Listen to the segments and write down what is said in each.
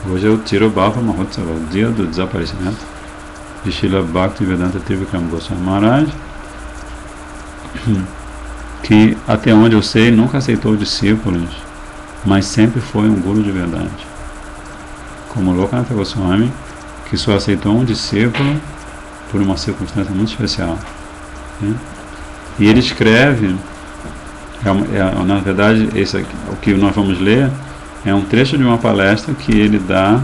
Hoje é o Tirobhava Mahotsava, o dia do desaparecimento de Srila Bhaktivedanta Trivikram Goswami Maharaj, que até onde eu sei nunca aceitou discípulos, mas sempre foi um guru de verdade. Como Lokanatha Goswami, que só aceitou um discípulo por uma circunstância muito especial. Né? E ele escreve, na verdade, esse aqui, o que nós vamos ler é um trecho de uma palestra que ele dá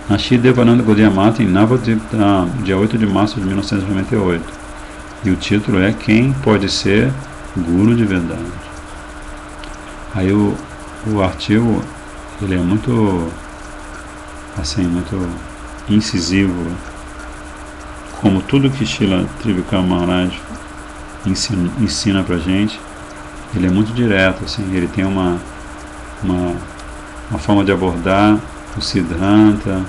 na Shri Devananda Gaudiya Mata em Navadvip, dia 8 de março de 1998. E o título é Quem Pode Ser Guru de Verdade? Aí o artigo ele é muito assim, muito incisivo, como tudo que Srila Trivikram Maharaj ensina pra gente. Ele é muito direto, assim, ele tem uma forma de abordar o Siddhanta,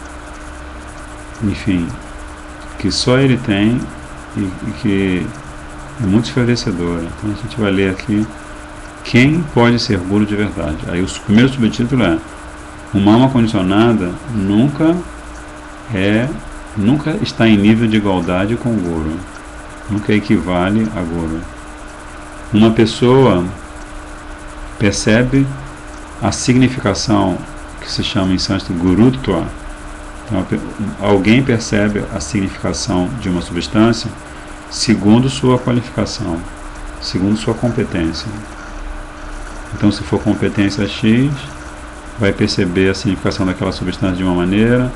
enfim, que só ele tem e que é muito esclarecedora. Então a gente vai ler aqui Quem pode ser guru de verdade. Aí o primeiro subtítulo é: uma alma condicionada nunca está em nível de igualdade com o guru, nunca equivale a guru. Uma pessoa percebe a significação que se chama em sânscrito gurutva. Então, alguém percebe a significação de uma substância segundo sua qualificação, segundo sua competência. Então, se for competência X, vai perceber a significação daquela substância de uma maneira.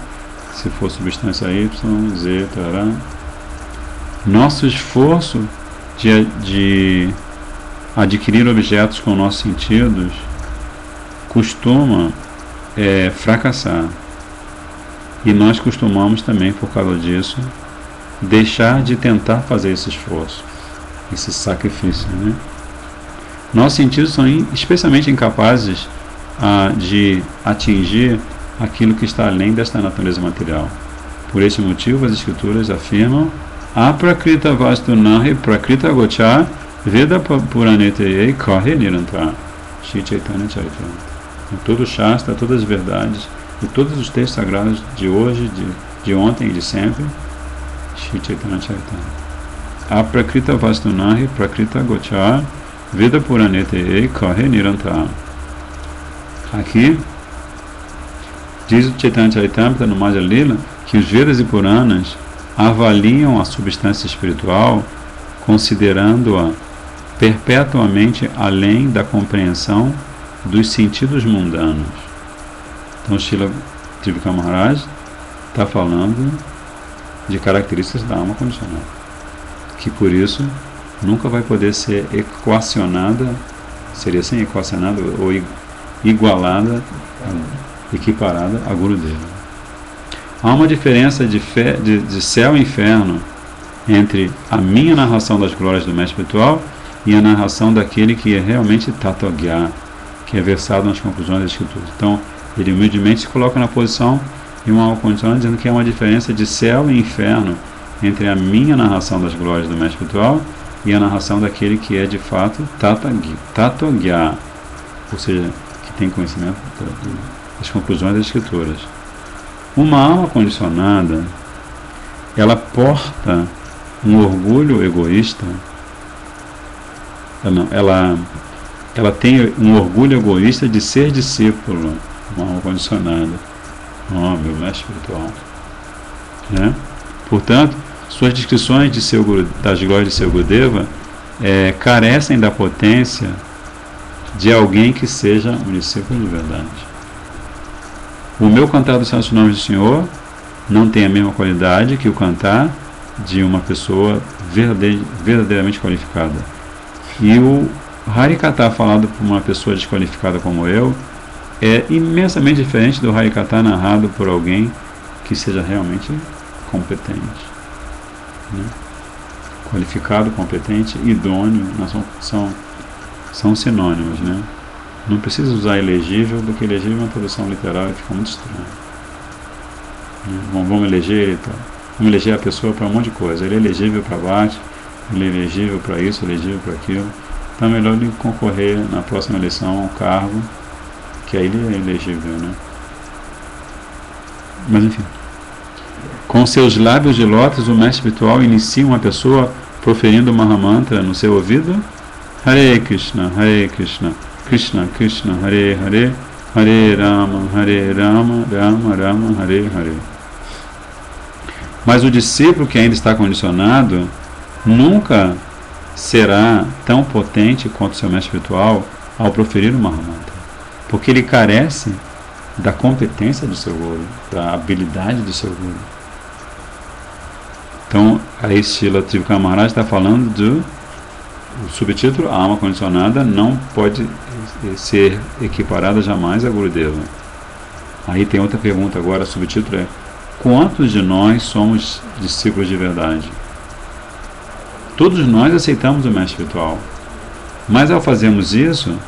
Se for substância Y, Z, tará. Nosso esforço de adquirir objetos com nossos sentidos costuma fracassar. E nós costumamos também, por causa disso, deixar de tentar fazer esse esforço, esse sacrifício, né? Nossos sentidos são especialmente incapazes de atingir aquilo que está além desta natureza material. Por este motivo, as escrituras afirmam: Aprakrita vastunahi prakrita gocha veda puraneteye kahe nirantara. Shri Chaitanya Charitamrita. Todo o Shastra, todas as verdades e todos os textos sagrados de hoje, de ontem e de sempre, Shri Chaitanya Charitamrita. Aprakrita vastunahi prakrita gocha veda puraneteye kahe nirantara. Aqui diz o Chaitanya Charitamrita no Madhya Lila que os Vedas e Puranas avaliam a substância espiritual considerando-a perpetuamente além da compreensão dos sentidos mundanos. Então, Srila Trivikram Maharaj está falando de características da alma condicionada, que por isso nunca vai poder ser equacionada, seria assim, equacionada ou igualada, equiparada a Gurudeva. Há uma diferença de céu e inferno entre a minha narração das glórias do mestre espiritual e a narração daquele que é realmente Tattva-gya, que é versado nas conclusões das escrituras. Então, ele humildemente se coloca na posição de uma alma condicionada, dizendo que há uma diferença de céu e inferno entre a minha narração das glórias do mestre espiritual e a narração daquele que é de fato Tattva-gya, ou seja, que tem conhecimento das conclusões das escrituras. Uma alma condicionada, ela porta um orgulho egoísta, ela tem um orgulho egoísta de ser discípulo, uma alma condicionada, meu mestre espiritual, né? Portanto, suas descrições das glórias de seu Gurudeva carecem da potência de alguém que seja um discípulo de verdade. O meu cantar dos santos nomes do Senhor não tem a mesma qualidade que o cantar de uma pessoa verdadeiramente qualificada. E o Harikata falado por uma pessoa desqualificada como eu é imensamente diferente do Harikata narrado por alguém que seja realmente competente, né? Qualificado, competente, idôneo, são sinônimos, né? Não precisa usar elegível, porque elegível é uma tradução literal e fica muito estranho. Vamos eleger a pessoa para um monte de coisa. Ele é elegível para bate, ele é elegível para isso, elegível para aquilo. Então é melhor ele concorrer na próxima eleição ao cargo, que aí ele é elegível, né? Mas enfim. Com seus lábios de lótus, o mestre espiritual inicia uma pessoa proferindo o Mahamantra no seu ouvido. Hare Krishna, Krishna Krishna, Hare Hare, Hare Rama, Rama Rama, Hare Hare. Mas o discípulo que ainda está condicionado nunca será tão potente quanto seu mestre espiritual ao proferir o Mahamantra, porque ele carece da competência do seu guru, da habilidade do seu guru. Então, aí Srila Trivikram Maharaj está falando do subtítulo: a alma condicionada não pode ser equiparada jamais a Gurudeva. Aí tem outra pergunta agora, o subtítulo é: quantos de nós somos discípulos de verdade? Todos nós aceitamos o mestre espiritual, mas ao fazermos isso,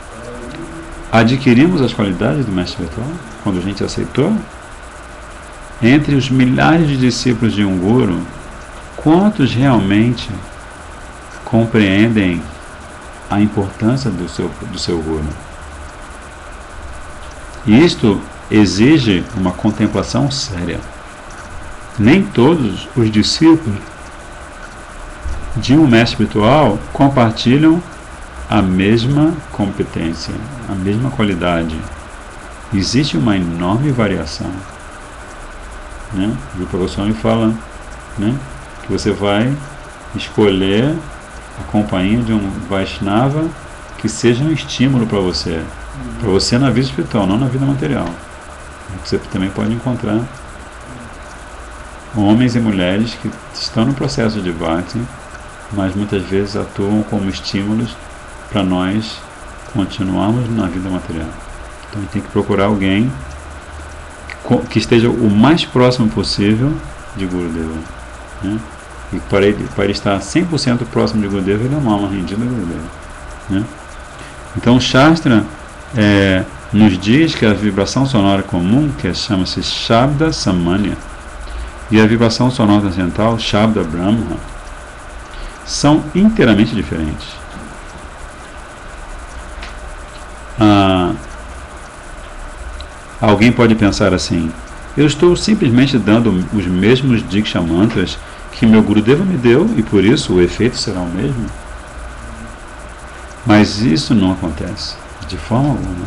adquirimos as qualidades do mestre espiritual quando a gente aceitou? Entre os milhares de discípulos de um guru, quantos realmente compreendem a importância do seu guru? E isto exige uma contemplação séria. Nem todos os discípulos de um mestre espiritual compartilham a mesma competência, a mesma qualidade. Existe uma enorme variação, né? O Rupa Goswami fala, né, que você vai escolher a companhia de um Vaishnava que seja um estímulo para você na vida espiritual, não na vida material. Você também pode encontrar homens e mulheres que estão no processo de bhakti, mas muitas vezes atuam como estímulos para nós continuarmos na vida material. Então a gente tem que procurar alguém que esteja o mais próximo possível de Gurudeva, né? E para ele estar 100% próximo de Gurudeva, ele é uma alma rendida a Gurudeva, né? Então o Shastra nos diz que a vibração sonora comum, que chama-se Shabda Samanya, e a vibração sonora transcendental, Shabda Brahma, são inteiramente diferentes. Alguém pode pensar assim: eu estou simplesmente dando os mesmos Diksha Mantras que meu Gurudeva me deu e por isso o efeito será o mesmo? Mas isso não acontece de forma alguma.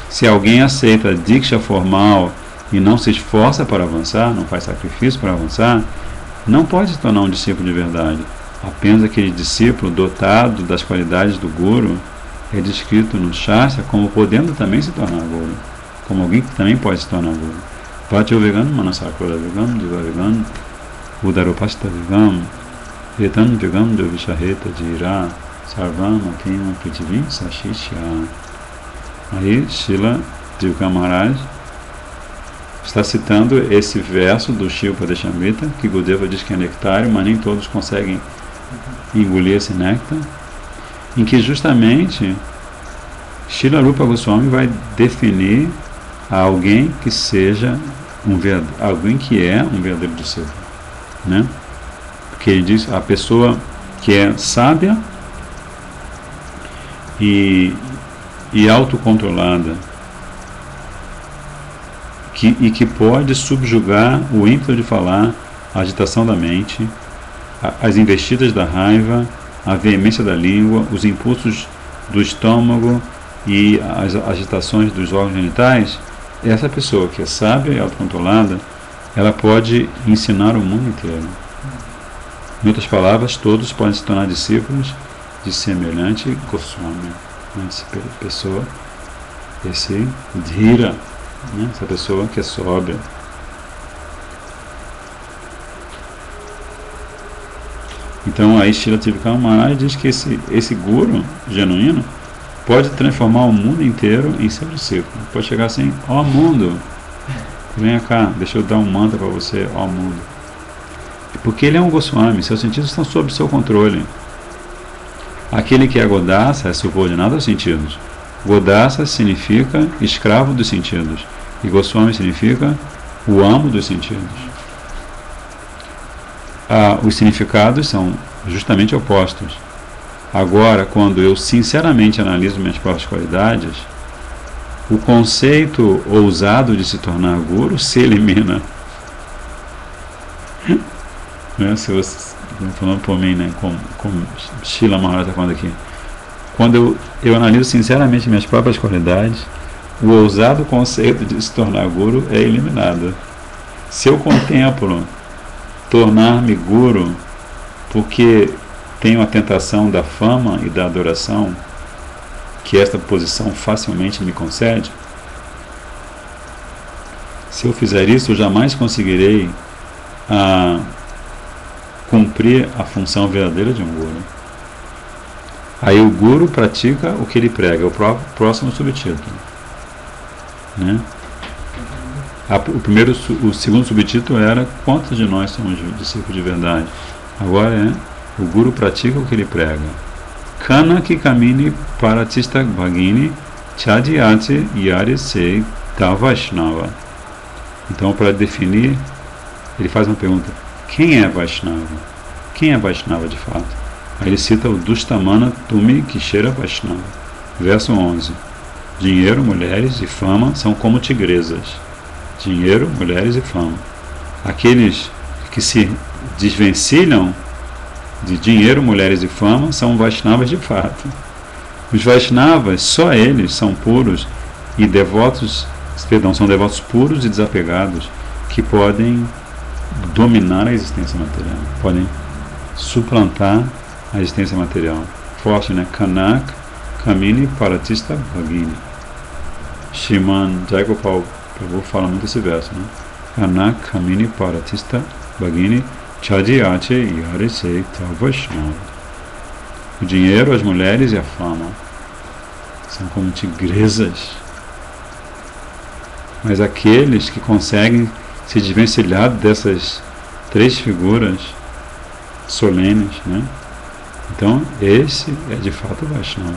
Se alguém aceita a Diksha formal e não se esforça para avançar, não faz sacrifício para avançar, não pode se tornar um discípulo de verdade. Apenas aquele discípulo dotado das qualidades do Guru é descrito no Shastra como podendo também se tornar Guru, como alguém que também pode se tornar Guru. Vatyo Vegam, Manasakura Vegam, Diva Vegam, Udaropasta Vegam, Etan Vegam, Devishareta Jira, Sarvam Atima Prithivim Sashishya. Aí Srila Trivikram Maharaj está citando esse verso do Shila Upadeshamrita, que Gurudeva diz que é nectário, mas nem todos conseguem engolir esse néctar, em que justamente Srila Rupa Goswami vai definir alguém que seja alguém que é um verdadeiro discípulo, né? Porque ele diz a pessoa que é sábia e autocontrolada, e que pode subjugar o ímpeto de falar, a agitação da mente, as investidas da raiva, a veemência da língua, os impulsos do estômago e as agitações dos órgãos genitais. Essa pessoa que é sábia e autocontrolada, ela pode ensinar o mundo inteiro. Em outras palavras, todos podem se tornar discípulos de semelhante Goswami, essa pessoa, esse Dhira, né? Essa pessoa que é sóbria. Então aí Srila Trivikram Maharaj diz que esse guru genuíno pode transformar o mundo inteiro em seu discípulo. Pode chegar assim: ó mundo, venha cá, deixa eu dar um mantra para você, ó mundo. Porque ele é um Goswami, seus sentidos estão sob seu controle. Aquele que é Godasa é subordinado aos sentidos. Godasa significa escravo dos sentidos, e Goswami significa o amo dos sentidos. Os significados são justamente opostos. Agora, quando eu sinceramente analiso minhas próprias qualidades, o conceito ousado de se tornar guru se elimina. Né? Se você, falando por mim, né? como Srila Maharaj está falando aqui, quando eu analiso sinceramente minhas próprias qualidades, o ousado conceito de se tornar guru é eliminado. Se eu contemplo tornar-me guru porque tenho a tentação da fama e da adoração que esta posição facilmente me concede, se eu fizer isso, eu jamais conseguirei cumprir a função verdadeira de um guru. Aí o guru pratica o que ele prega, o próximo subtítulo, né? O segundo subtítulo era quantos de nós somos discípulos de verdade. Agora é o guru pratica o que ele prega. Kana ki kamini paratista bhagini chadiyate yarisei tavaishnava. Então, para definir, ele faz uma pergunta: quem é Vaishnava? Quem é Vaishnava de fato? Aí ele cita o Dustamana Tumi Kishera Vaishnava. Verso 11. Dinheiro, mulheres e fama são como tigresas. Dinheiro, mulheres e fama. Aqueles que se desvencilham de dinheiro, mulheres e fama são Vaishnavas de fato. Os Vaishnavas, só eles são puros e devotos, são devotos puros e desapegados, que podem dominar a existência material, podem suplantar a existência material. Forte, né? Kanak Kamini Paratista Bhagini. Shriman Jayagopal Prabhu fala muito esse verso, né? Kanak Kamini Paratista Bhagini Chadiyate Yarisei Tavaishnava. O dinheiro, as mulheres e a fama são como tigresas. Mas aqueles que conseguem se desvencilhar dessas três figuras solenes, né? Então, esse é de fato o Vaishnava.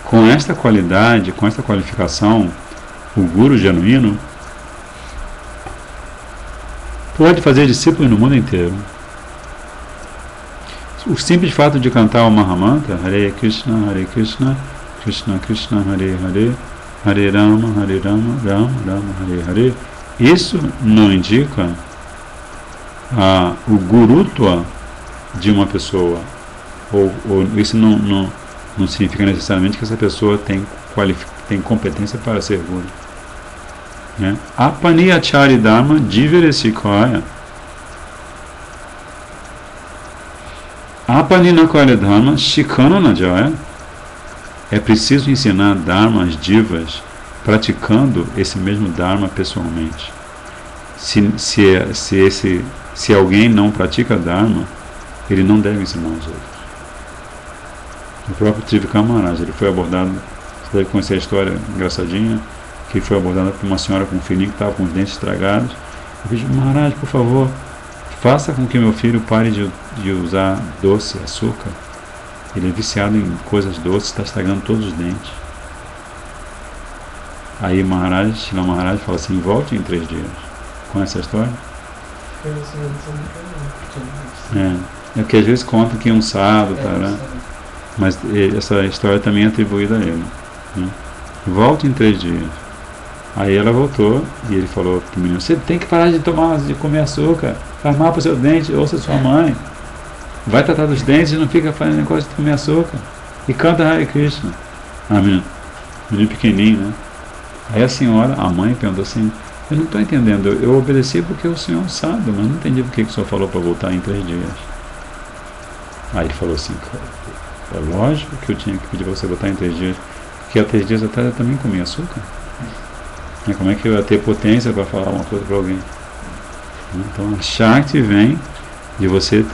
Com esta qualidade, com esta qualificação, o guru genuíno pode fazer discípulos no mundo inteiro. O simples fato de cantar o Mahamantra, Hare Krishna, Krishna Krishna, Hare Hare, Hare Rama, Rama Rama, Hare Hare, isso não indica o gurutva de uma pessoa, ou isso não significa necessariamente que essa pessoa tem competência para ser guru. Né? Apani Achari Dharma Jiveresikaya. Apani Nakaya Dharma Shikana Najaya. É preciso ensinar Dharmas divas praticando esse mesmo Dharma pessoalmente. Se alguém não pratica Dharma, ele não deve ensinar os outros. O próprio Trivikram Maharaj, ele foi abordado, você deve conhecer a história engraçadinha, que foi abordado por uma senhora com um filhinho que estava com os dentes estragados. Eu disse: Maharaj, por favor, faça com que meu filho pare de usar doce, açúcar. Ele é viciado em coisas doces, está estragando todos os dentes. Aí Shila Maharaj fala assim: volte em 3 dias. Conhece a história? É que às vezes conta que um sábado, mas essa história também é atribuída a ele. Né? Volte em 3 dias. Aí ela voltou e ele falou para o menino: você tem que parar de comer açúcar, faz mal para o seu dente, ouça sua mãe. Vai tratar dos dentes e não fica fazendo negócio de comer açúcar. E canta Hare Krishna. Menino pequenininho, né? Aí a senhora, a mãe, perguntou assim: eu não estou entendendo, eu obedeci porque o senhor sabe, mas não entendi porque o senhor falou para voltar em 3 dias. Aí ele falou assim: é lógico que eu tinha que pedir para você voltar em 3 dias, porque há 3 dias atrás eu também comia açúcar. Como é que eu ia ter potência para falar uma coisa para alguém? Então a Shakti vem de você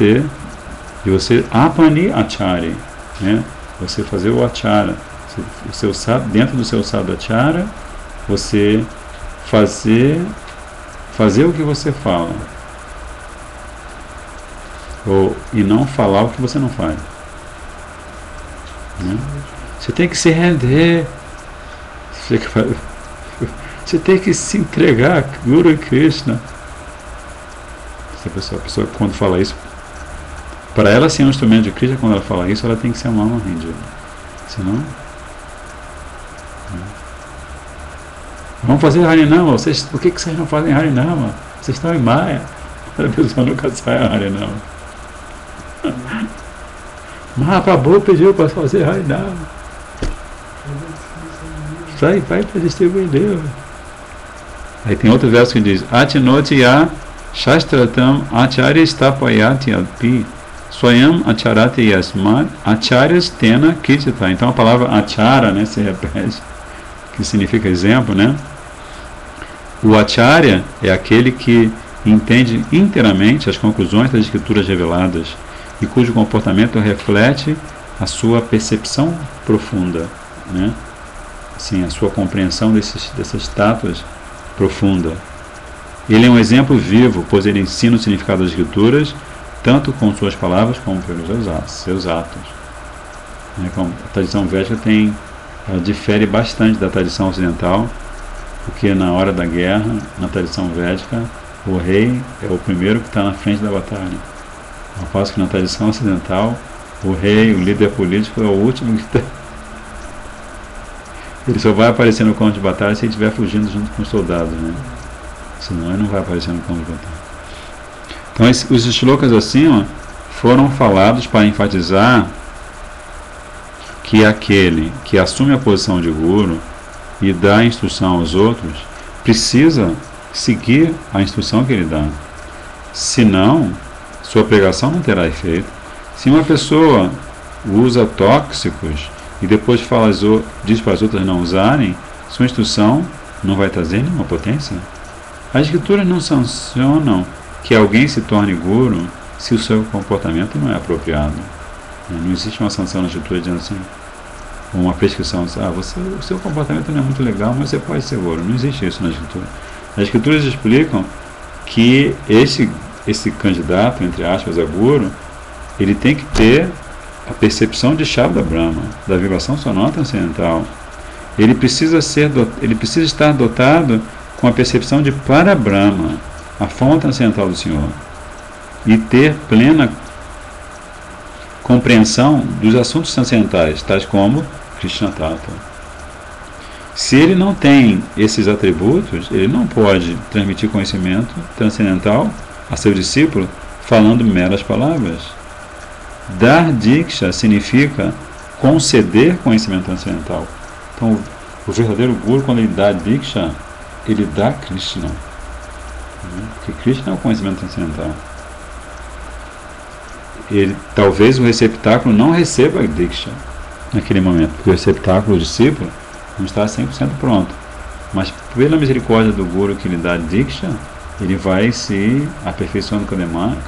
apani achari, né? Você fazer o achara, dentro do seu sadachara, você fazer o que você fala, e não falar o que você não faz, né? Você tem que se render, você tem que se entregar a Guru Krishna. A pessoa quando fala isso, para ela ser um instrumento de Krishna, quando ela fala isso, ela tem que ser uma alma rendida. Senão, Vamos fazer Harinama. Por que vocês não fazem Harinama? Vocês estão em Maya. A pessoa nunca sai a Harinama. Mahaprabhu pediu para fazer Harinama. Vai para distribuir Deus. Aí tem outro verso que diz: Atinoti ya shastratam acharya stapayati alpi swayam acharati yasmat acharyas tena kitita. Então a palavra achara, né, se repete, que significa exemplo, né? O acharya é aquele que entende inteiramente as conclusões das escrituras reveladas e cujo comportamento reflete a sua percepção profunda, né? Sim, a sua compreensão dessas estátuas profunda. Ele é um exemplo vivo, pois ele ensina o significado das escrituras, tanto com suas palavras como pelos seus atos. A tradição védica ela difere bastante da tradição ocidental, porque na hora da guerra, na tradição védica, o rei é o primeiro que está na frente da batalha. Ao passo que na tradição ocidental, o rei, o líder político, é o último que está. Ele só vai aparecer no campo de batalha se ele estiver fugindo junto com os soldados, né? Senão ele não vai aparecer no campo de batalha. Então os shlokas acima foram falados para enfatizar que aquele que assume a posição de guru e dá instrução aos outros precisa seguir a instrução que ele dá. Senão, sua pregação não terá efeito. Se uma pessoa usa tóxicos e depois diz para as outras não usarem, sua instrução não vai trazer nenhuma potência. As escrituras não sancionam que alguém se torne guru se o seu comportamento não é apropriado. Não existe uma sanção na escritura dizendo assim, uma prescrição, o seu comportamento não é muito legal, mas você pode ser guru. Não existe isso na escritura. As escrituras explicam que esse candidato, entre aspas, a guru, ele tem que ter a percepção de Shabda Brahma, da vibração sonora transcendental. Ele precisa estar dotado com a percepção de Parabrahma, a forma transcendental do Senhor, e ter plena compreensão dos assuntos transcendentais, tais como Krishna Tattva. Se ele não tem esses atributos, ele não pode transmitir conhecimento transcendental a seu discípulo falando meras palavras. Dar Diksha significa conceder conhecimento transcendental. Então, o verdadeiro Guru, quando ele dá Diksha, ele dá Krishna. Porque Krishna é o conhecimento transcendental. Talvez o receptáculo não receba a Diksha naquele momento, porque o receptáculo, o discípulo, não está 100% pronto. Mas, pela misericórdia do Guru que lhe dá Diksha, ele vai se aperfeiçoando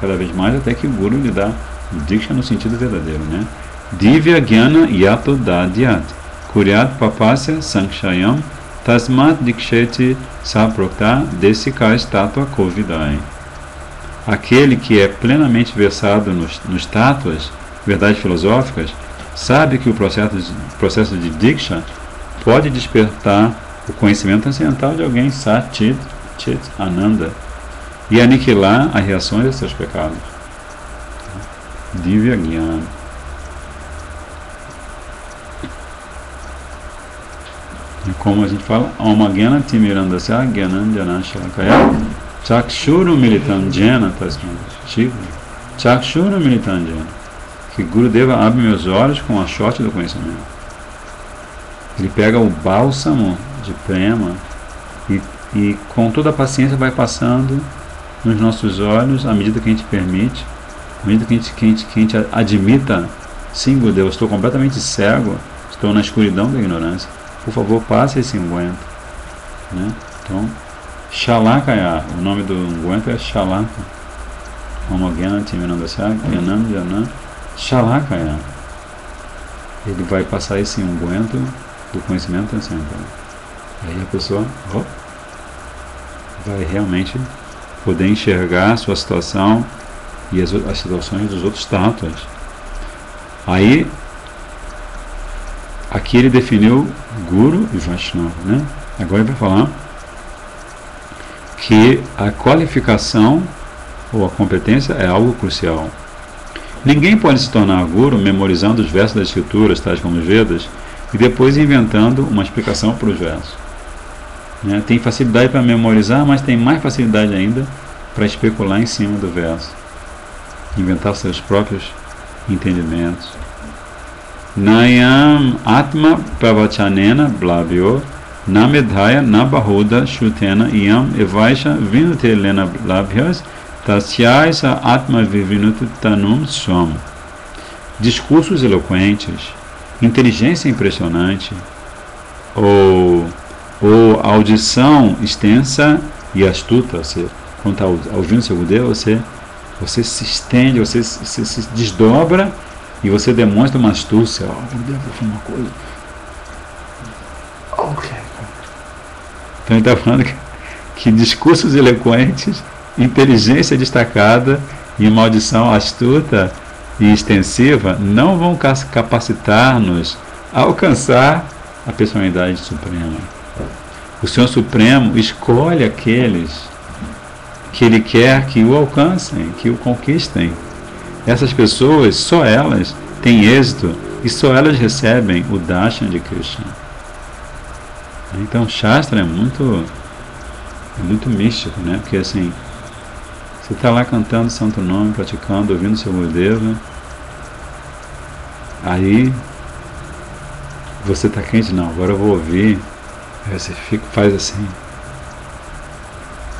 cada vez mais até que o Guru lhe dá Diksha no sentido verdadeiro, né? Divya Gyana Yato Dadyat Kuryat Papasya Sankshayam Tasmat Diksheti Saprokta Desikai Tattva Kovidai. Aquele que é plenamente versado nos tátuas, verdades filosóficas, sabe que o processo de Diksha pode despertar o conhecimento transcendental de alguém, Sat Chit Ananda, e aniquilar as reações de seus pecados. Divya Gyana. Como a gente fala, Om Gyana Timirandasya Gyananjana Shalakaya Chakshuru Militam Jena Tasmat Chakshuru Militam Jena. Que Gurudeva abre meus olhos com a shot do conhecimento. Ele pega o bálsamo de prema e com toda a paciência vai passando nos nossos olhos à medida que a gente permite, à medida que a gente admita, sim, Gurudeva, estou completamente cego, estou na escuridão da ignorância. Por favor, passe esse unguento. Né? Então, Shalakaya, o nome do unguento é Shalaka. Homogena Timirandasya Gyananjana Shalakaya. Ele vai passar esse unguento do conhecimento transcendental. Aí a pessoa vai realmente poder enxergar a sua situação e as situações dos outros tátuas. Aí, aqui ele definiu Guru e Vaishnava, né? Agora ele vai falar que a qualificação ou a competência é algo crucial. Ninguém pode se tornar Guru memorizando os versos das escrituras, tais como os Vedas, e depois inventando uma explicação para os versos. né? Tem facilidade para memorizar, mas tem mais facilidade ainda para especular em cima do verso, inventar seus próprios entendimentos. Nayam Atma Pravachanena Blavyo Namedhaya Nabahuda Shutena Yam Evaisha Vinute Lena Blavhyas Tasyaisa Atma Vivinutu Tanum Swam. Discursos eloquentes, inteligência impressionante, ou audição extensa e astuta. Você, quando está ouvindo seu Gudeva, você se estende, você se desdobra e você demonstra uma astúcia. Gudeva, vou falar uma coisa. Ok. Então ele está falando que discursos eloquentes, inteligência destacada e uma audição astuta e extensiva não vão capacitar-nos a alcançar a personalidade suprema. O Senhor Supremo escolhe aqueles que Ele quer que o alcancem, que o conquistem. Essas pessoas, só elas têm êxito e só elas recebem o darshan de Krishna. Então, Shastra é muito místico, né? Porque assim, você está lá cantando Santo Nome, praticando, ouvindo seu Gurudeva, aí você está quente, não, agora eu vou ouvir. Aí você faz assim,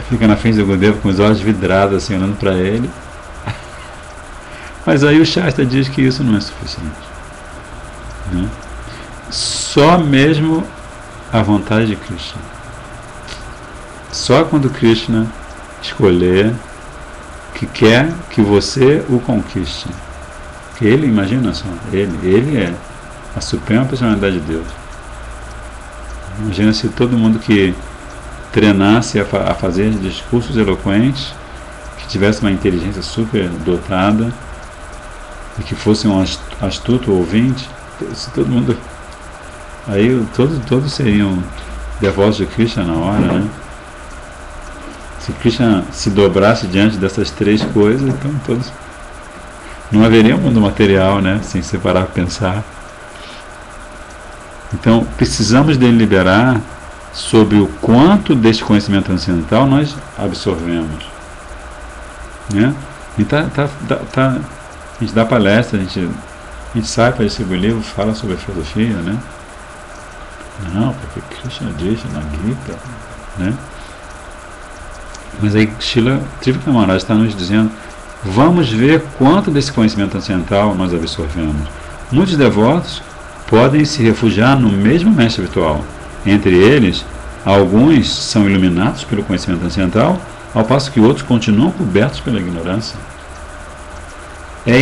fica na frente do Gurudeva com os olhos vidrados, assim, olhando para ele. Mas aí o Shastra diz que isso não é suficiente, né? Só mesmo a vontade de Krishna. Só quando Krishna escolher que quer que você o conquiste. Que ele, imagina só, ele é a suprema personalidade de Deus. Imagina se todo mundo que treinasse a fazer discursos eloquentes, que tivesse uma inteligência super dotada e que fosse um astuto ouvinte, se todo mundo, aí todos seriam devotos de Krishna na hora, né? Se Krishna se dobrasse diante dessas três coisas, então todos, não haveria um mundo material, né? Sem separar para pensar. Então precisamos deliberar sobre o quanto deste conhecimento transcendental nós absorvemos, né? Então, a gente dá palestra, a gente sai para distribuir livro, fala sobre a filosofia, né? Não, porque Krishna diz na Gita, né? Mas aí Srila Tripika Maharaj está nos dizendo, vamos ver quanto desse conhecimento transcendental nós absorvemos. Muitos devotos podem se refugiar no mesmo mestre virtual. Entre eles, alguns são iluminados pelo conhecimento transcendental, ao passo que outros continuam cobertos pela ignorância. É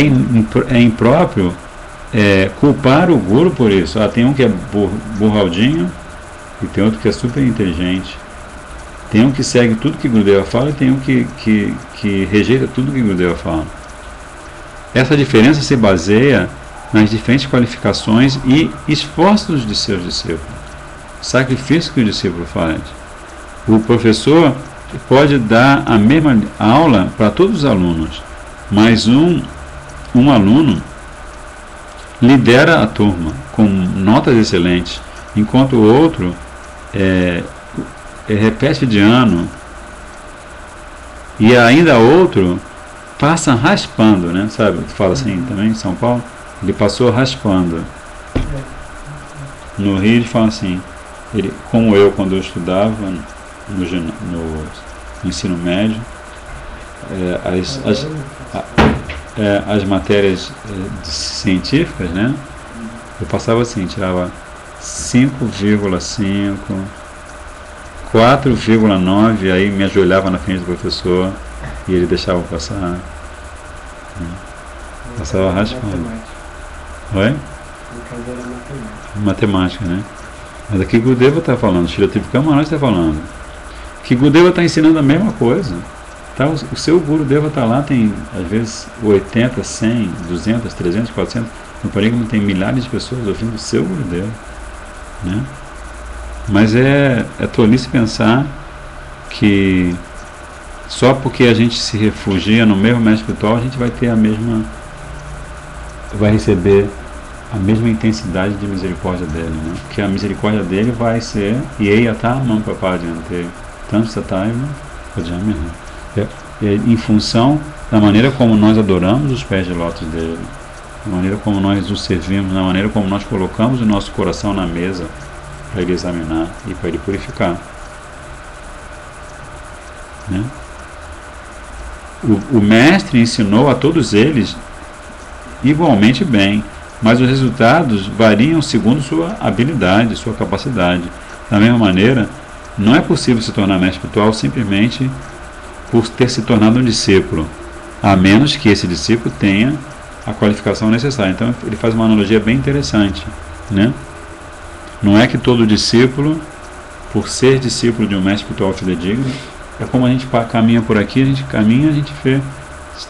impróprio culpar o guru por isso. Tem um que é burraldinho e tem outro que é super inteligente. Tem um que segue tudo que Gurudeva fala e tem um que rejeita tudo que Gurudeva fala. Essa diferença se baseia nas diferentes qualificações e esforços de seus discípulos. O sacrifício que o discípulo faz. O professor pode dar a mesma aula para todos os alunos, mas um aluno lidera a turma com notas excelentes, enquanto o outro repete de ano e ainda outro passa raspando, né? Sabe, tu fala assim também em São Paulo, ele passou raspando. No Rio eles falam assim, ele, como eu quando eu estudava no ensino médio, as matérias científicas, né? Eu passava assim, tirava 5,5, 4,9, aí me ajoelhava na frente do professor e ele deixava eu passar. Né? Passava raspando. Oi? Matemática, né? Mas aqui Gurudeva está falando, Srila Tripika Maharaj está falando, que Gurudeva está ensinando a mesma coisa. Tá? O seu Gurudeva está lá, tem às vezes 80, 100, 200, 300, 400, no Parigama tem milhares de pessoas ouvindo o seu Gurudeva, né? Mas é tolice pensar que só porque a gente se refugia no mesmo mestre espiritual, a gente vai ter vai receber a mesma intensidade de misericórdia dele, né? Porque a misericórdia dele vai ser Ieiatá Mam Papadiyante, tanto Sataiva, em função da maneira como nós adoramos os pés de lótus dele, da maneira como nós o servimos, da maneira como nós colocamos o nosso coração na mesa para ele examinar e para ele purificar, né? O mestre ensinou a todos eles igualmente bem, mas os resultados variam segundo sua habilidade, sua capacidade. Da mesma maneira, não é possível se tornar mestre espiritual simplesmente por ter se tornado um discípulo, a menos que esse discípulo tenha a qualificação necessária. Então ele faz uma analogia bem interessante, né? Não é que todo discípulo, por ser discípulo de um mestre espiritual fidedigno, é como a gente caminha por aqui, a gente caminha, a gente vê,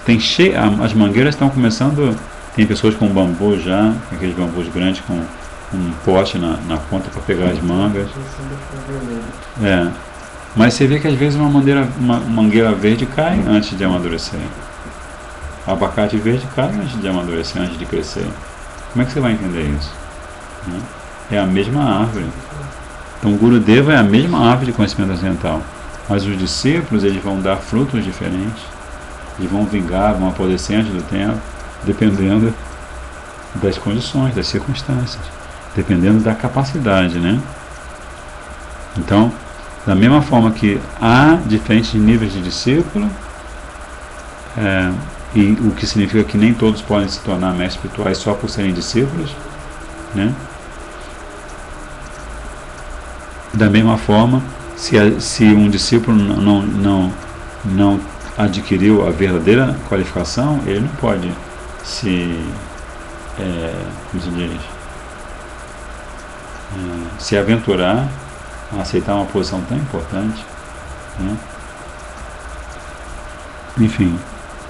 tem cheio, as mangueiras estão começando, tem pessoas com bambu já, aqueles bambus grandes com um pote na ponta para pegar as mangas. Mas você vê que às vezes uma mangueira verde cai antes de amadurecer. O abacate verde cai antes de amadurecer, antes de crescer. Como é que você vai entender isso? É a mesma árvore. Então o Gurudeva é a mesma árvore de conhecimento transcendental. Mas os discípulos, eles vão dar frutos diferentes. Eles vão vingar, vão apodrecer antes do tempo, dependendo das condições, das circunstâncias, dependendo da capacidade, né? Então, da mesma forma que há diferentes níveis de discípulo, e o que significa que nem todos podem se tornar mestres espirituais só por serem discípulos, né? Da mesma forma, se um discípulo não adquiriu a verdadeira qualificação, ele não pode se aventurar a aceitar uma posição tão importante, né? Enfim,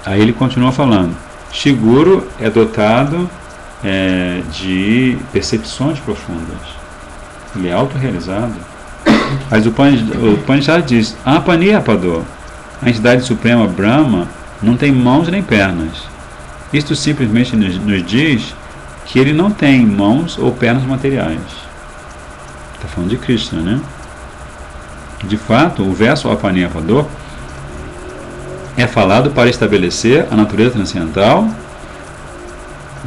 aí ele continua falando: Shiguro é dotado de percepções profundas, ele é autorrealizado. Mas o Upanishad diz: Apaniyapador, a entidade suprema Brahma não tem mãos nem pernas. Isto simplesmente nos diz que ele não tem mãos ou pernas materiais. Está falando de Krishna, né? De fato, o verso Apaniyapador é falado para estabelecer a natureza transcendental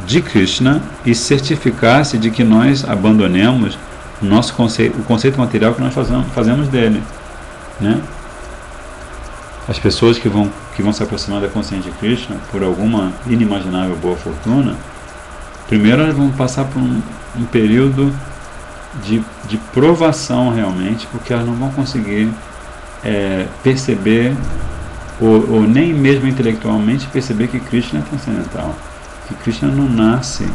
de Krishna e certificar-se de que nós abandonemos o conceito material que nós fazemos dele, né? As pessoas que vão se aproximar da consciência de Krishna por alguma inimaginável boa fortuna, primeiro elas vão passar por um período de provação realmente, porque elas não vão conseguir perceber ou nem mesmo intelectualmente perceber que Krishna é transcendental, que Krishna não nasce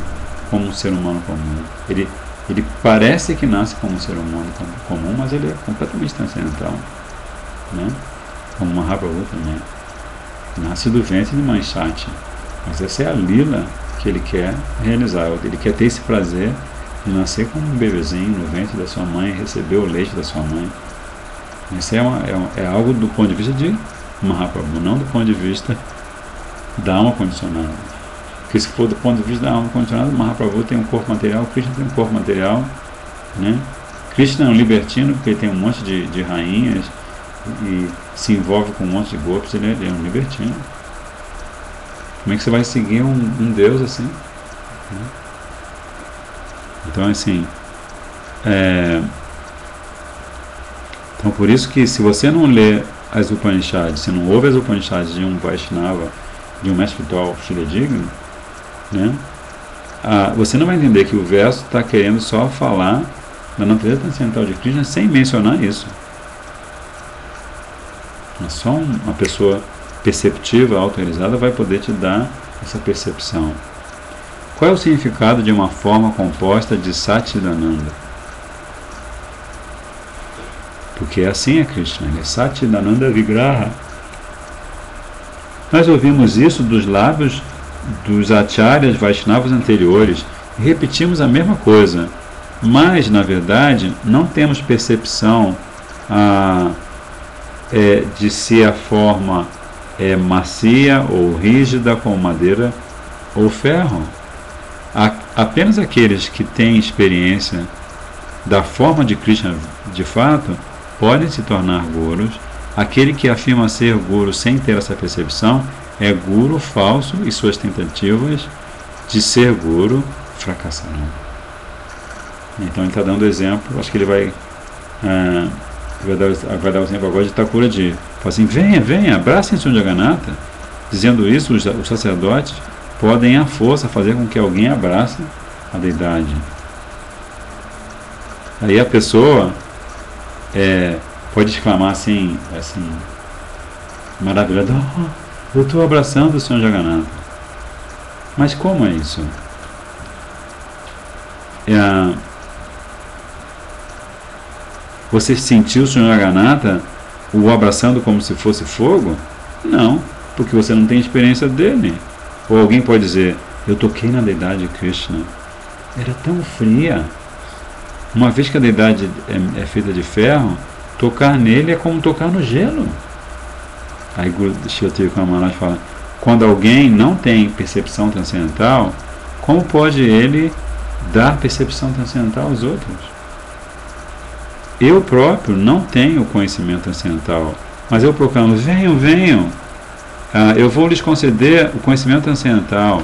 como um ser humano comum. Ele parece que nasce como um ser humano comum, mas ele é completamente transcendental, né? Como Mahaprabhu também. Nasce do ventre de Manchati. Mas essa é a lila que ele quer realizar. Ele quer ter esse prazer de nascer como um bebezinho no ventre da sua mãe, receber o leite da sua mãe. Isso é algo do ponto de vista de Mahaprabhu, não do ponto de vista da alma condicionada. Porque se for do ponto de vista da alma condicionada, Mahaprabhu tem um corpo material, Krishna tem um corpo material, né? Krishna é um libertino porque ele tem um monte de rainhas e se envolve com um monte de golpes, ele é um libertino. Como é que você vai seguir um Deus assim? Então, assim, então por isso que se você não lê as Upanishads, se não ouve as Upanishads de um Vaishnava, de um mestre espiritual fidedigno, né, você não vai entender que o verso está querendo só falar da natureza transcendental de Krishna sem mencionar isso. Mas só uma pessoa perceptiva, autorrealizada, vai poder te dar essa percepção. Qual é o significado de uma forma composta de Satchidananda? Porque assim é Krishna, ele é Satchidananda Vigraha. Nós ouvimos isso dos lábios dos acharyas Vaishnavas anteriores e repetimos a mesma coisa, mas na verdade não temos percepção de se a forma macia ou rígida como madeira ou ferro. apenas aqueles que têm experiência da forma de Krishna de fato podem se tornar gurus. Aquele que afirma ser guru sem ter essa percepção é guru falso e suas tentativas de ser guru fracassaram. Então ele está dando exemplo, acho que ele vai dar o exemplo agora de Thakura de fala assim, venha, abracem o Senhor Jagannatha. Dizendo isso, os sacerdotes podem à força fazer com que alguém abrace a deidade. Aí a pessoa pode exclamar assim maravilhada, eu estou abraçando o Senhor Jagannatha. Mas como é isso? Você sentiu o Senhor Jagannatha o abraçando como se fosse fogo? Não, porque você não tem experiência dele. Ou alguém pode dizer, eu toquei na deidade de Krishna, era tão fria. Uma vez que a deidade é feita de ferro, tocar nele é como tocar no gelo. Aí Guru Shilatiya Maharaj fala, quando alguém não tem percepção transcendental, como pode ele dar percepção transcendental aos outros? Eu próprio não tenho conhecimento transcendental, mas eu proclamo, venham, eu vou lhes conceder o conhecimento transcendental.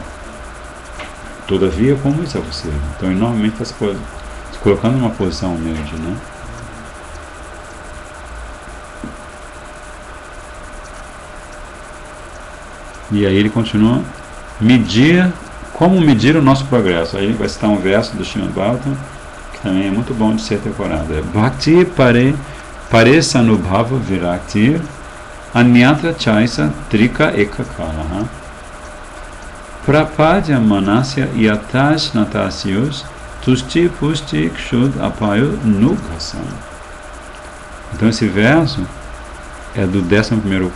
Todavia, como isso é possível? Então, ele normalmente está se colocando numa posição humilde, né? E aí ele continua, como medir o nosso progresso. Aí ele vai citar um verso do Srimad Bhagavatam, que também é muito bom de ser decorado. É Bhakti pare sanubhava virakti anyatra chaisa trika ekakala prapadya manasya yatash natasyus tusti pusti kshud apayo nughasam. Então esse verso é do 11º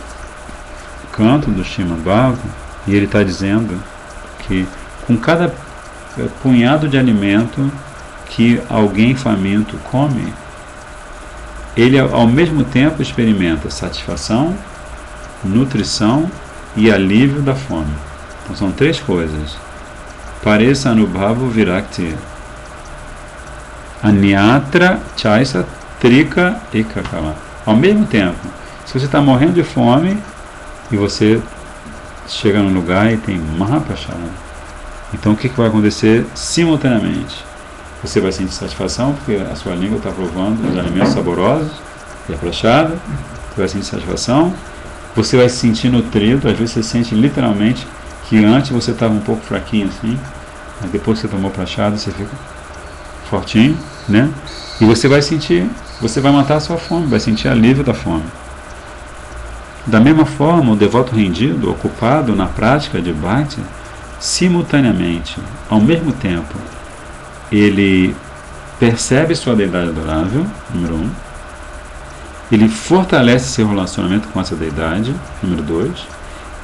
canto do Srimad Bhagavatam, e ele está dizendo que com cada punhado de alimento que alguém faminto come, ele ao mesmo tempo experimenta satisfação, nutrição e alívio da fome. Então são três coisas. Paresa anubhava virakti anyatra chaisa trika ekakala. Ao mesmo tempo, se você está morrendo de fome e você chega num lugar e tem Mahaprasada, então o que vai acontecer simultaneamente? Você vai sentir satisfação porque a sua língua está provando os alimentos saborosos e a prachada. Você vai sentir satisfação. Você vai se sentir nutrido. Às vezes você sente literalmente que antes você estava um pouco fraquinho assim, mas depois que você tomou prachada você fica fortinho, né? E você vai matar a sua fome, vai sentir alívio da fome. Da mesma forma, o devoto rendido, ocupado na prática de Bhakti, simultaneamente, ao mesmo tempo, ele percebe sua deidade adorável, número 1. Ele fortalece seu relacionamento com essa deidade, número 2.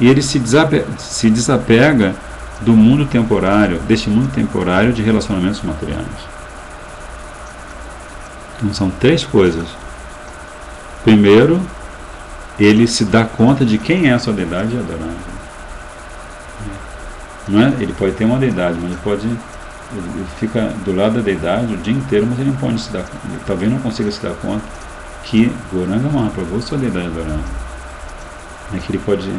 E ele se desapega do mundo temporário, deste mundo temporário de relacionamentos materiais. Então são três coisas. Primeiro, ele se dá conta de quem é a sua deidade adorável. Não é? Ele pode ter uma deidade, mas ele fica do lado da deidade o dia inteiro, mas ele não pode se dar conta, ele talvez não consiga se dar conta que Gauranga Mahaprabhu é sua deidade adorável. É que ele pode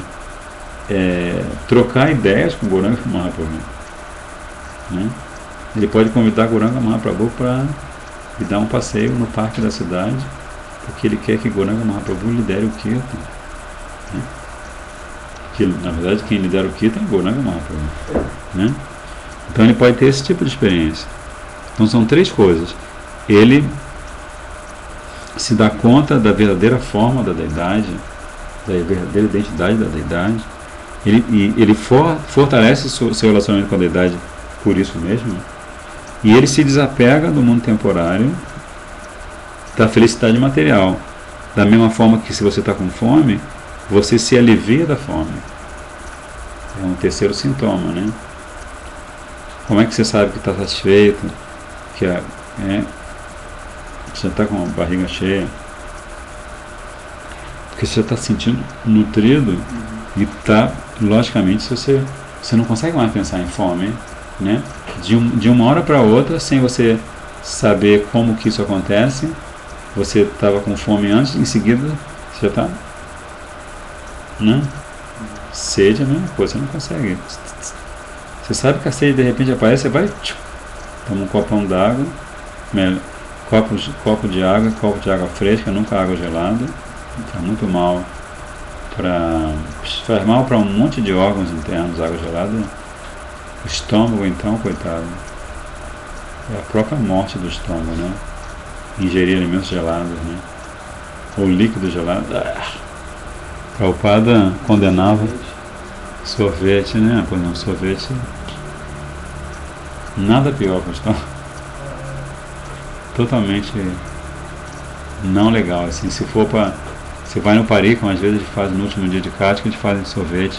trocar ideias com Gauranga Mahaprabhu, né? Ele pode convidar Gauranga Mahaprabhu para lhe dar um passeio no parque da cidade, porque ele quer que Gauranga Mahaprabhu lidere o Kirtan, né? Que, na verdade, quem lidera o Kirtan é Gauranga Mahaprabhu, né? Então ele pode ter esse tipo de experiência. Então são três coisas. Ele se dá conta da verdadeira forma da deidade, da verdadeira identidade da deidade. Ele fortalece o seu relacionamento com a deidade por isso mesmo. E ele se desapega do mundo temporário, da felicidade material. Da mesma forma que se você está com fome, você se alivia da fome. É um terceiro sintoma, né? Como é que você sabe que está satisfeito, que você está com a barriga cheia? Porque você está se sentindo nutrido e está, logicamente, você não consegue mais pensar em fome, né? de uma hora para outra, sem você saber como que isso acontece, você estava com fome antes, em seguida você já está, né? Sede é a mesma coisa, você não consegue. Você sabe que a sede de repente aparece, você vai, toma um copão d'água, copo de água fresca, nunca água gelada, está muito mal, faz mal para um monte de órgãos internos, água gelada. O estômago, então, coitado, é a própria morte do estômago, né? Ingerir alimentos gelados, né? Ou líquido gelado. Prabhupada condenava sorvete, né? Pois não, sorvete, nada pior para o estômago. Totalmente não legal, assim. Se for para... Você vai no Parikram, às vezes a gente faz no último dia de Kartika, a gente faz sorvete.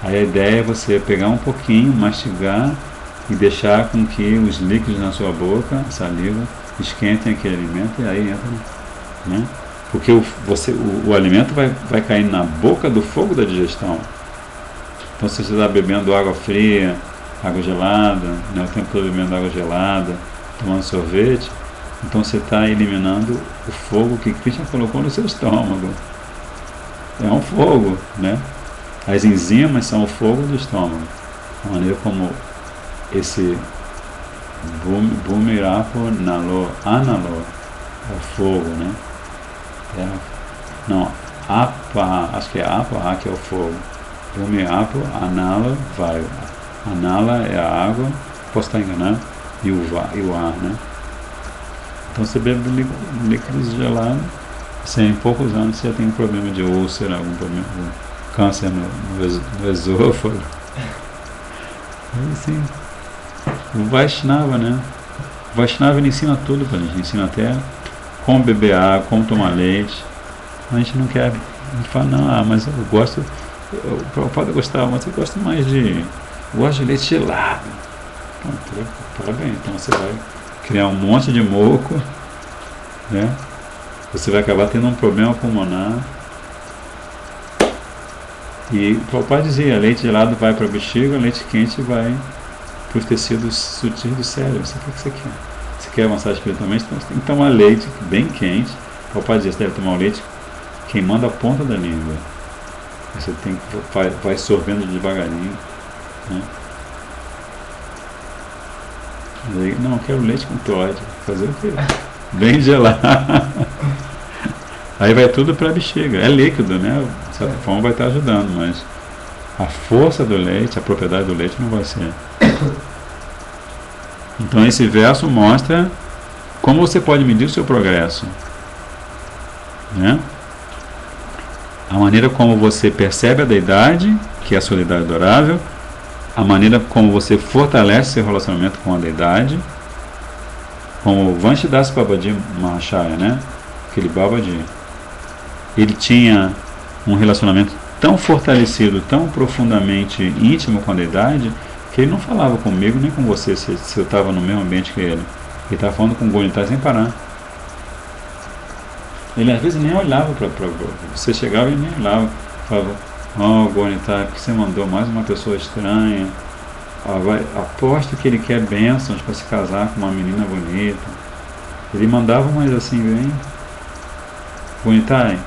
Aí a ideia é você pegar um pouquinho, mastigar e deixar com que os líquidos na sua boca, a saliva, esquentem aquele alimento e aí entra, né? Porque o alimento vai cair na boca do fogo da digestão. Então se você está bebendo água fria, água gelada, né, o tempo todo bebendo água gelada, tomando sorvete, então você está eliminando o fogo que Krishna colocou no seu estômago. É um fogo, né? As enzimas são o fogo do estômago. A maneira como esse Bhumirapo Nalo, Analo, é o fogo, né? Apa, acho que é Apa, que é o fogo. Bhumirapo Analo Vayu. Anala é a água, posso estar enganado, e o ar, né? Então você bebe líquidos gelados, em poucos anos você já tem um problema de úlcera, algum problema de câncer no esôfago. Assim, o Vaishnava, né? O Vaishnava ele ensina tudo pra gente, ensina até como beber água, como tomar leite. A gente não quer, a gente fala, não, mas eu gosto, pode gostar, mas eu gosto mais de, eu gosto de leite gelado. Então, parabéns, então você vai criar um monte de moco, né? Você vai acabar tendo um problema pulmonar. E o Prabhupada dizia, leite gelado vai para a bexiga, leite quente vai para os tecidos sutis do cérebro. Você quer que você quer? Você quer avançar espiritualmente? Então você tem que tomar leite bem quente. O Prabhupada dizia, você deve tomar o leite queimando a ponta da língua. Você tem que vai sorvendo devagarinho, né? Aí, não, eu quero leite com Todd. Fazer o quê? Bem gelado. Aí vai tudo para a bexiga. É líquido, né? De certa forma vai estar ajudando, mas a força do leite, a propriedade do leite não vai ser. Então esse verso mostra como você pode medir o seu progresso, né? A maneira como você percebe a deidade, que é a solidariedade adorável, a maneira como você fortalece seu relacionamento com a deidade, como o Vanshidhasa Babaji Mahashaya, né? Aquele Babaji. Ele tinha um relacionamento tão fortalecido, tão profundamente íntimo com a deidade, que ele não falava comigo nem com você se eu estava no mesmo ambiente que ele. Ele estava falando com o Gonitai sem parar. Ele às vezes nem olhava para você, chegava e nem olhava. Falava, oh Gonitai, por que você mandou mais uma pessoa estranha? Aposto que ele quer bênçãos para se casar com uma menina bonita. Ele mandava mais assim, bem, Gonitai,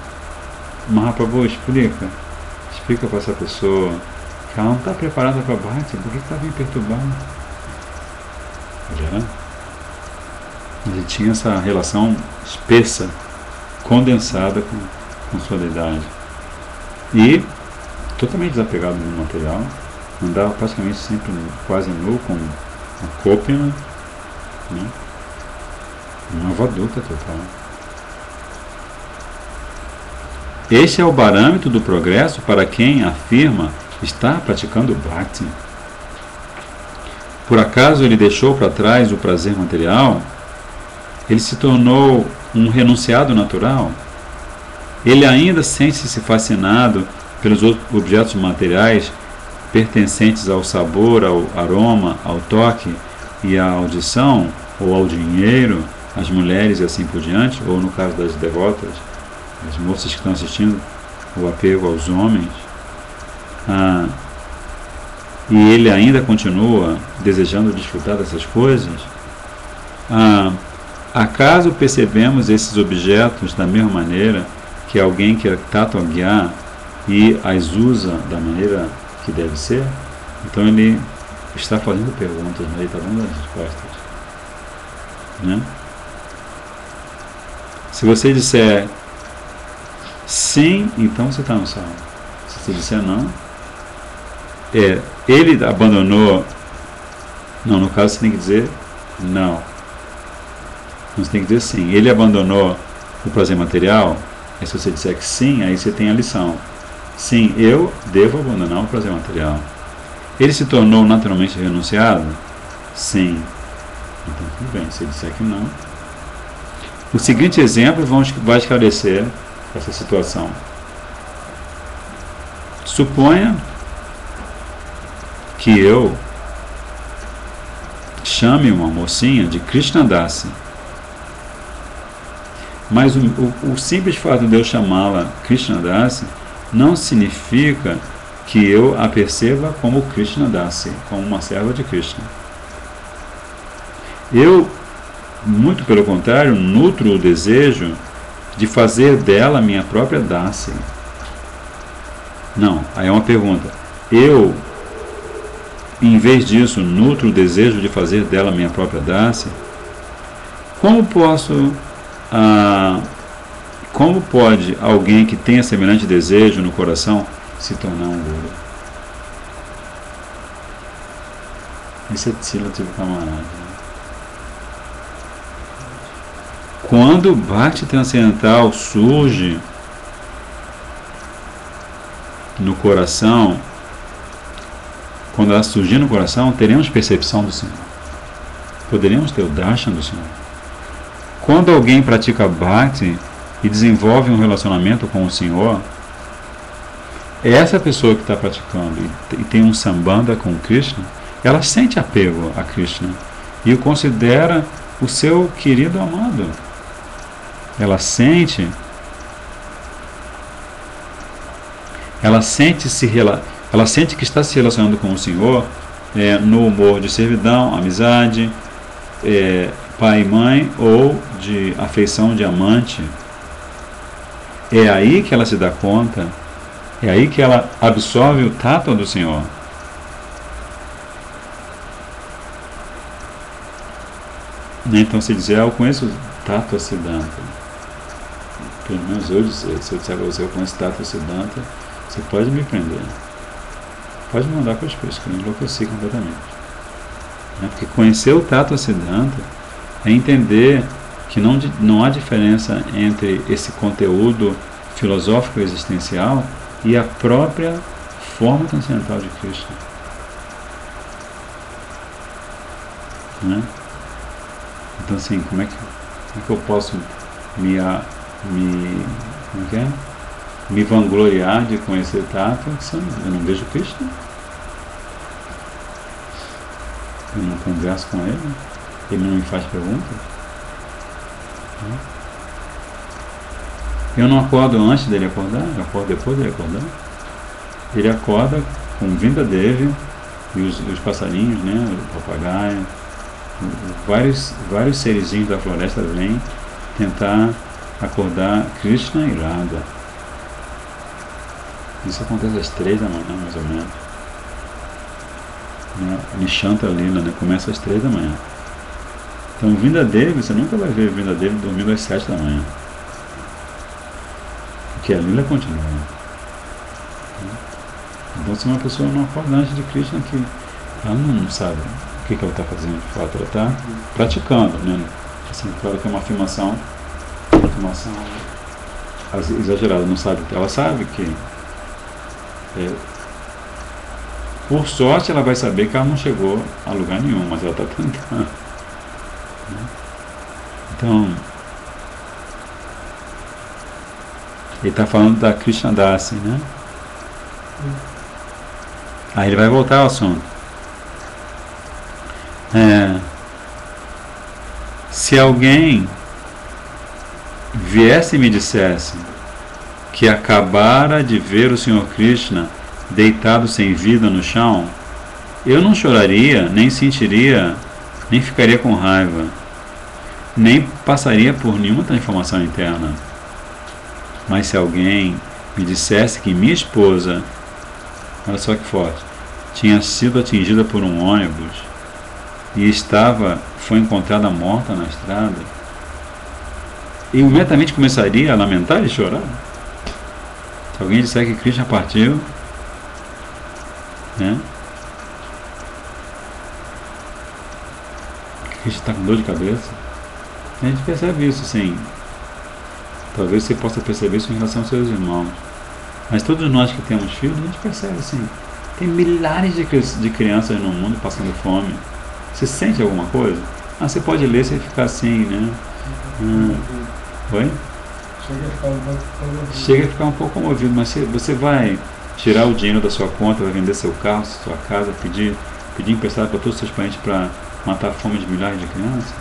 Mahaprabhu, explica para essa pessoa que ela não está preparada para Bhakti, por que está vindo perturbar? Ele tinha essa relação espessa, condensada com sua deidade. E totalmente desapegado do material, andava praticamente sempre quase nu, com uma cópina, né? Uma vaduta total. Este é o parâmetro do progresso para quem afirma estar praticando Bhakti. Por acaso ele deixou para trás o prazer material? Ele se tornou um renunciado natural? Ele ainda sente-se fascinado pelos objetos materiais pertencentes ao sabor, ao aroma, ao toque e à audição, ou ao dinheiro, às mulheres e assim por diante, ou no caso das devotas, as moças que estão assistindo, o apego aos homens. e ele ainda continua desejando desfrutar dessas coisas, acaso percebemos esses objetos da mesma maneira que alguém que é tato-gyá e as usa da maneira que deve ser? Então ele está fazendo perguntas, mas ele está dando as respostas, né? Se você disser sim, então você está no salvo. Se você disser não, ele abandonou. Não, no caso você tem que dizer não. Você tem que dizer sim. Ele abandonou o prazer material. Aí se você disser que sim, aí você tem a lição. Sim, eu devo abandonar o prazer material. Ele se tornou naturalmente renunciado? Sim. Então tudo bem, se ele disser que não. O seguinte exemplo vai esclarecer essa situação. Suponha que eu chame uma mocinha de Krishnadasi. Mas o simples fato de eu chamá-la Krishnadasi não significa que eu a perceba como Krishnadasi, como uma serva de Krishna. Eu, muito pelo contrário, nutro o desejo de fazer dela minha própria Dasi. Não, aí é uma pergunta. Eu, em vez disso, nutro o desejo de fazer dela minha própria Dasi. Como pode alguém que tenha semelhante desejo no coração se tornar um guru? Esse é Tila Camarada. Quando o Bhakti transcendental surge no coração, quando ela surgir no coração, teremos percepção do Senhor. Poderemos ter o darshan do Senhor. Quando alguém pratica Bhakti e desenvolve um relacionamento com o Senhor, essa pessoa que está praticando e tem um sambandha com Krishna, ela sente apego a Krishna e o considera o seu querido amado. Ela sente que está se relacionando com o Senhor no humor de servidão, amizade, pai e mãe, ou de afeição de amante. É aí que ela se dá conta, é aí que ela absorve o tato do Senhor. Então se dizer, eu conheço o tato Siddhanta. Pelo menos eu dizer, se eu disser para você, eu conheço o tato Siddhanta, você pode me prender. Pode me mandar para as coisas, que eu enlouqueci completamente. Porque conhecer o tato Siddhanta é entender que não há diferença entre esse conteúdo filosófico existencial e a própria forma transcendental de Krishna. Né? Então assim, como é que eu posso me vangloriar de conhecer Tato se eu não vejo Krishna? Eu não converso com ele? Ele não me faz perguntas? Eu não acordo antes dele acordar, eu acordo depois dele acordar. Ele acorda com Vinda Devi e os passarinhos, né, o papagaio, vários serizinhos da floresta vêm tentar acordar Krishna e Radha. Isso acontece às 3 da manhã, mais ou menos. Nishanta Lila, né, começa às 3 da manhã. Então, Vinda Devi, você nunca vai ver Vinda Devi dormindo às 7 da manhã. Porque a Lila continua. Então, se uma pessoa não acorda antes de Krishna, que ela não sabe o que ela está fazendo de fato, ela está praticando, né? Assim, claro que é uma afirmação exagerada, não sabe, ela sabe que por sorte ela vai saber que ela não chegou a lugar nenhum, mas ela está tentando. Então, ele está falando da Krishnadasi, né? Aí ele vai voltar ao assunto. Se alguém viesse e me dissesse que acabara de ver o Senhor Krishna deitado sem vida no chão, Eu não choraria, nem sentiria, nem ficaria com raiva, nem passaria por nenhuma transformação interna. Mas se alguém me dissesse que minha esposa, olha só que forte, tinha sido atingida por um ônibus e foi encontrada morta na estrada, eu imediatamente começaria a lamentar e chorar. Se alguém disser que Krishna partiu, né? Krishna está com dor de cabeça, a gente percebe isso, sim. Talvez você possa perceber isso em relação aos seus irmãos. Mas todos nós que temos filhos, a gente percebe assim. Tem milhares de crianças no mundo passando fome. Você sente alguma coisa? Você pode ler sem ficar assim, né? Oi? Chega a ficar um pouco comovido, mas você vai tirar o dinheiro da sua conta, vai vender seu carro, sua casa, pedir emprestado para todos os seus parentes para matar a fome de milhares de crianças?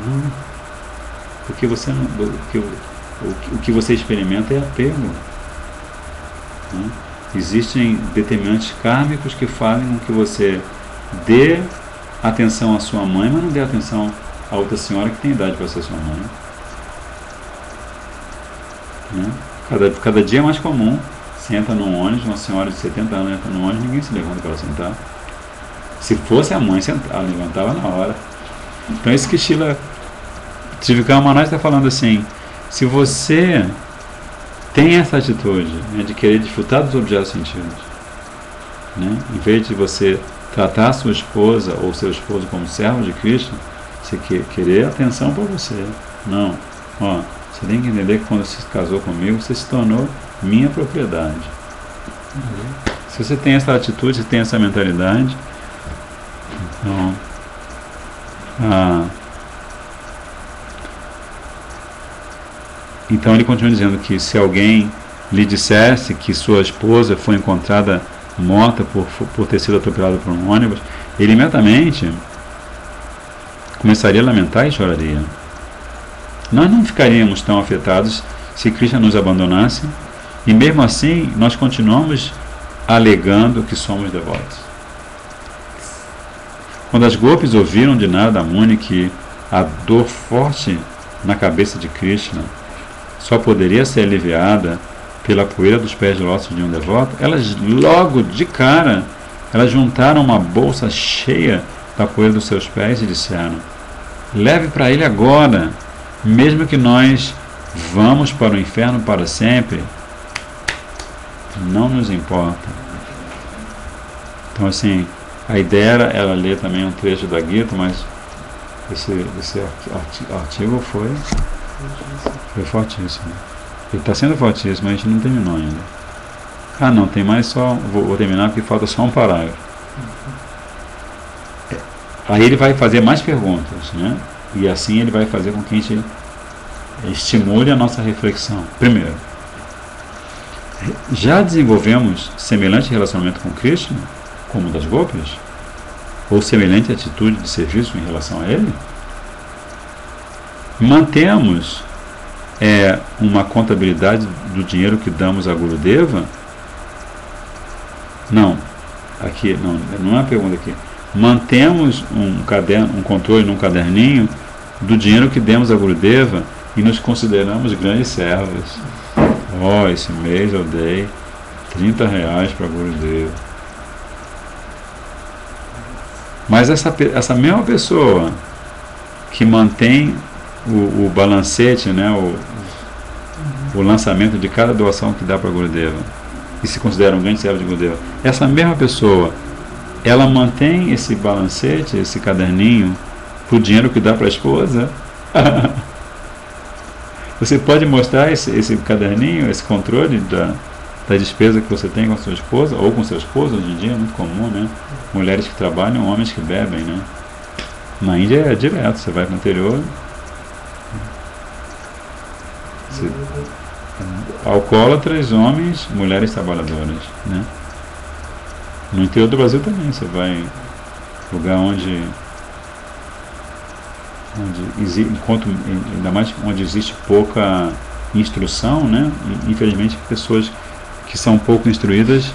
Não. Porque você não, o que você experimenta é apego. Né? Existem determinantes kármicos que fazem com que você dê atenção à sua mãe, mas não dê atenção a outra senhora que tem idade para ser sua mãe. Né? Cada dia é mais comum. Você entra num ônibus, uma senhora de 70 anos entra num ônibus, ninguém se levanta para sentar. Se fosse a mãe sentar, ela levantava na hora. Então isso que Srila Trivikram Maharaj está falando assim: se você tem essa atitude, né, de querer desfrutar dos objetos sentidos, né, em vez de você tratar a sua esposa ou seu esposo como servo de Krishna, você querer atenção para você. Não. Você tem que entender que quando você se casou comigo, você se tornou minha propriedade. Se você tem essa atitude, você tem essa mentalidade, então ele continua dizendo que se alguém lhe dissesse que sua esposa foi encontrada morta por ter sido atropelada por um ônibus, ele imediatamente começaria a lamentar e choraria. Nós não ficaríamos tão afetados se Krishna nos abandonasse, e mesmo assim nós continuamos alegando que somos devotos. Quando as gopis ouviram de Narada Muni que a dor forte na cabeça de Krishna só poderia ser aliviada pela poeira dos pés de lótus de um devoto, elas logo de cara, elas juntaram uma bolsa cheia da poeira dos seus pés e disseram: leve para ele agora, mesmo que nós vamos para o inferno para sempre, não nos importa. Então assim, a ideia era ela ler também um trecho da Gita, mas esse artigo foi fortíssimo. Ele está sendo fortíssimo, mas a gente não terminou ainda. Não, tem mais só. Vou terminar porque falta só um parágrafo. Aí ele vai fazer mais perguntas, né? E assim ele vai fazer com que a gente estimule a nossa reflexão. Primeiro, já desenvolvemos semelhante relacionamento com Krishna, como o das gopis? Ou semelhante atitude de serviço em relação a ele? Mantemos uma contabilidade do dinheiro que damos a Gurudeva? Não. Aqui, não é uma pergunta aqui. Mantemos um controle num caderninho do dinheiro que demos a Gurudeva e nos consideramos grandes servos. Esse mês eu dei R$30 para Gurudeva. Mas essa mesma pessoa que mantém o balancete, né, o lançamento de cada doação que dá para Gurudeva e se considera um grande servo de Gurudeva, essa mesma pessoa, ela mantém esse balancete, esse caderninho, para o dinheiro que dá para a esposa? Você pode mostrar esse caderninho, esse controle da despesa que você tem com a sua esposa, ou com seu esposo? Hoje em dia é muito comum, né? Mulheres que trabalham, homens que bebem, né? Na Índia é direto, você vai para o interior, alcoólatras, homens, mulheres trabalhadoras, né? No interior do Brasil também, você vai lugar onde ainda mais onde existe pouca instrução, né? E, infelizmente, pessoas que são pouco instruídas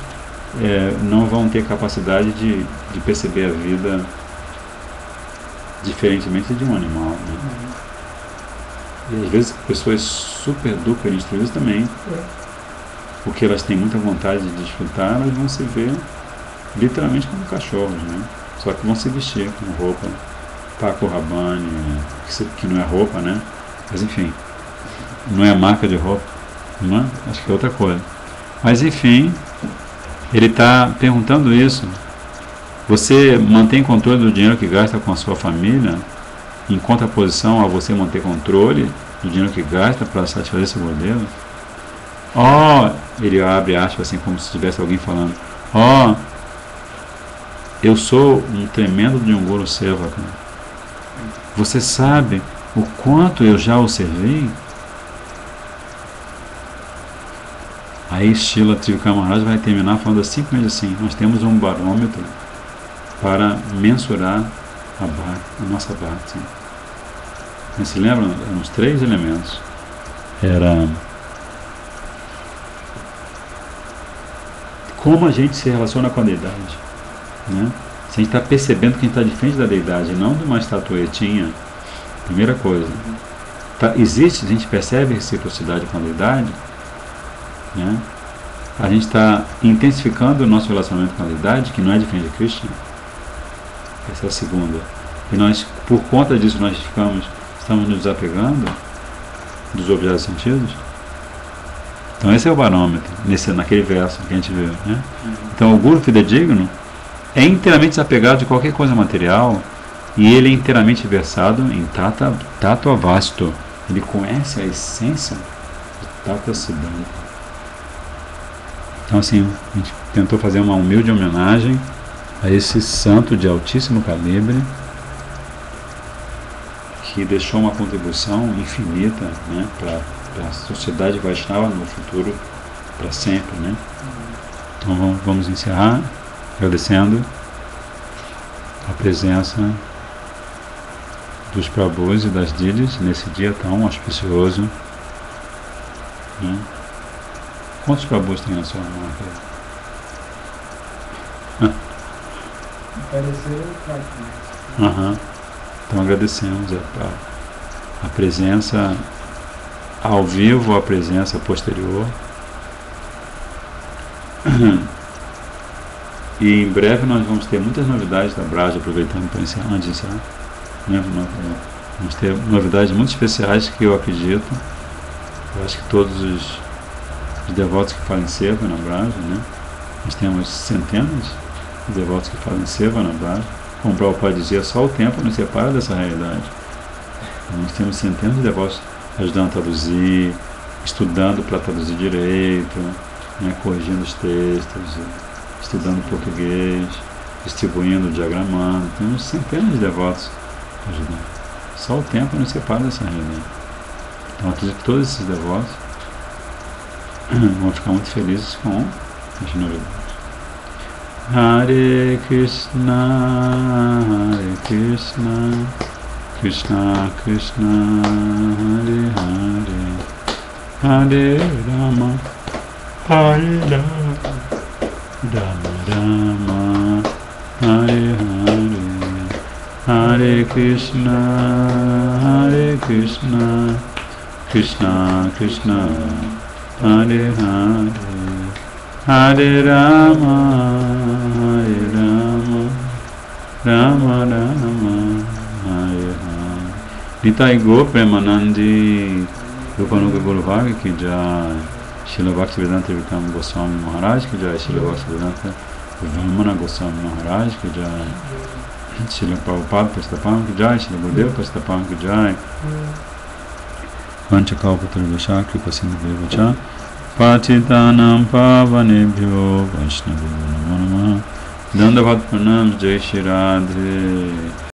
não vão ter capacidade de perceber a vida diferentemente de um animal, né? E às vezes pessoas super duper instruídas também, porque elas têm muita vontade de desfrutar, elas vão se ver literalmente como cachorros, né? Só que vão se vestir com roupa Paco Rabanne, que não é roupa, né? Mas enfim, não é a marca de roupa, não é? Acho que é outra coisa. Mas enfim, ele está perguntando isso. Você mantém controle do dinheiro que gasta com a sua família, em contraposição a você manter controle do dinheiro que gasta para satisfazer esse modelo? Ele abre aspas assim como se tivesse alguém falando, eu sou um tremendo de um Guru Sevaka. Você sabe o quanto eu já o servi? Aí Srila Trivikram Maharaj vai terminar falando simplesmente assim, nós temos um barômetro para mensurar a nossa bhakti. Vocês se lembram? Eram os 3 elementos. Era como a gente se relaciona com a deidade, né? Se a gente está percebendo que a gente está de frente da deidade, não de uma estatuetinha, primeira coisa. Existe, a gente percebe reciprocidade com a deidade, né? A gente está intensificando o nosso relacionamento com a deidade, que não é diferente de Krishna. Essa é a segunda. E nós, por conta disso, estamos nos desapegando dos objetos sentidos. Então esse é o barômetro, naquele verso que a gente viu, né? Então o Guru fidedigno é inteiramente desapegado de qualquer coisa material e ele é inteiramente versado em Tattva Vastu. Ele conhece a essência de Tattva Siddhanta. Então assim, a gente tentou fazer uma humilde homenagem a esse santo de altíssimo calibre que deixou uma contribuição infinita, né, para a sociedade Vaishnava no futuro, para sempre, né? Então vamos encerrar agradecendo a presença dos Prabhus e das Didis nesse dia tão auspicioso, né? Quantos Prabhus tem na sua marca? Então agradecemos a presença ao vivo, a presença posterior. E em breve nós vamos ter muitas novidades da Braja, aproveitando para encerrar, antes de encerrar, né? Vamos ter novidades muito especiais que eu acredito. Eu acho que todos os devotos que fazem seva na Braja, né? Nós temos centenas de devotos que fazem seva na Braja. Como o Prabhupada dizia, só o tempo nos separa dessa realidade. Nós temos centenas de devotos ajudando a traduzir, estudando para traduzir direito, né, corrigindo os textos, estudando português, distribuindo, diagramando. Temos centenas de devotos ajudando. Só o tempo nos separa dessa realidade. Então, acredito que todos esses devotos vão ficar muito felizes com as novidades. Hare Krishna, Krishna Krishna, Hare Hare, Hare Rama, Hare Rama, Rama Rama, Hare Hare, Hare Krishna, Krishna Krishna, Hare Hare, Hare Rama, Rama Rama, Hare Hare. Nitai Go Premanandi Rupanuga Guru Bhagi ki jai, Srila Bhaktivedanta Vikram Goswami Maharaj ki jai, Srila Bhaktivedanta Vamana Goswami Maharaj ki jai, Srila Prabhupada Prastapam ki jai, Srila Gurudeva Prastapam ki jai, Vanchakalpatra Vishakri Pasindevacha, Patitanam Pavanebhyo Vaishnavyo Namo Namaha. Dandavat Pranam, Jai Shri Radhe.